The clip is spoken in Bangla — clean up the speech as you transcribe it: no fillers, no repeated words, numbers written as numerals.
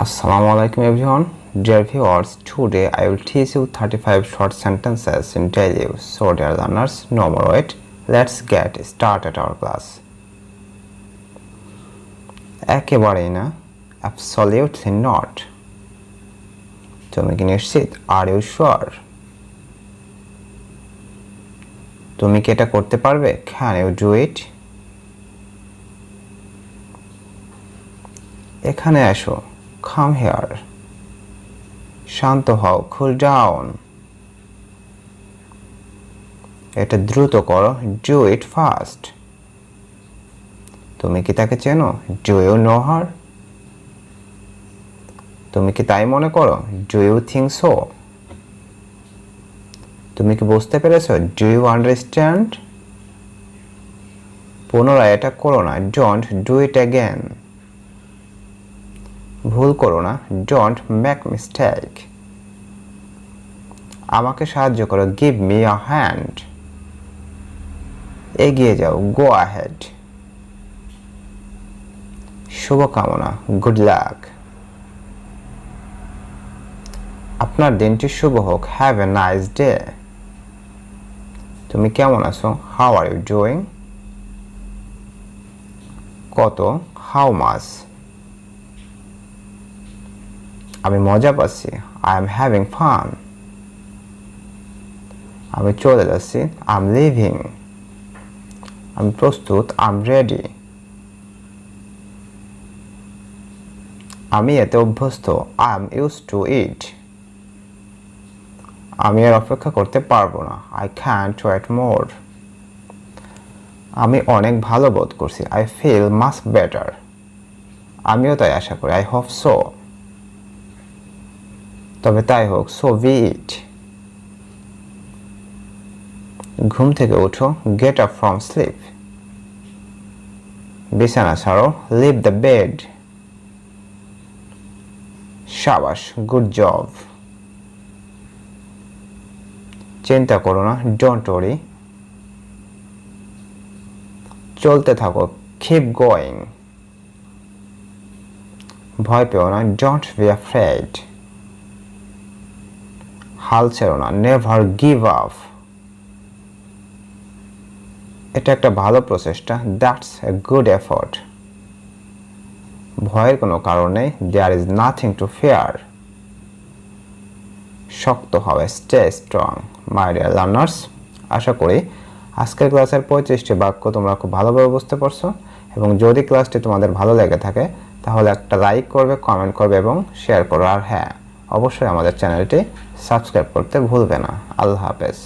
Assalamu alaikum everyone. Dear viewers, today I will teach you 35 short sentences in daily use. So dear learners, no more wait. Let's get started our class. একেবারেই না, absolutely not. তুমি কি নিশ্চিত? Are you sure? তুমি কি এটা করতে পারবে? Can you do it? এখানে আসো, come here. শান্ত হও, cool down. এটা দ্রুত করো, do it fast. তুমি কি তাকে চেনো? Do you know her? তুমি কি তাই মনে করো? Do you think so? তুমি কি বুঝতে পেরেছো? Do you understand? পুনরায় এটা করো না, don't do it again. ভুল করো না, don't make mistake. আমাকে সাহায্য করো, give me a hand. এগিয়ে যাও, go ahead. শুভকামনা, good luck. আপনার দিনটি শুভ হোক, have a nice day. তুমি কেমন আছো? How are you doing? কত? How much? আমি মজা পাচ্ছি, I am having fun. আমি চলে যাচ্ছি, I am leaving. আমি প্রস্তুত, I am ready. আমি এতে অভ্যস্ত, I am used to it. আমি আর অপেক্ষা করতে পারবো না, I can't wait more. আমি অনেক ভালো বোধ করছি, I feel much better. আমিও তাই আশা করি, I hope so. তবে তাই হোক, so be it. ঘুম থেকে ওঠো, get up from sleep. বিছানা ছাড়ো, leave the bed. শাবাশ, good job. চিন্তা করো না, don't worry. চলতে থাকো, keep going. ভয় পেও না, don't be afraid. হাল ছেড়ো না, never give up. এটা একটা ভালো প্রচেষ্টা, that's a good effort. ভয়ের কোনো কারণ নেই, there is nothing to fear. শক্ত হবে, stay strong. My dear learners, আশা করি আজকের ক্লাসের 25টি বাক্য তোমরা খুব ভালোভাবে বুঝতে পারছো এবং যদি ক্লাসটি তোমাদের ভালো লেগে থাকে তাহলে একটা লাইক করবে, কমেন্ট করবে এবং শেয়ার করবে। আর হ্যাঁ, অবশ্যই আমাদের চ্যানেলটি সাবস্ক্রাইব করতে ভুলবে না। আল্লাহ হাফেজ।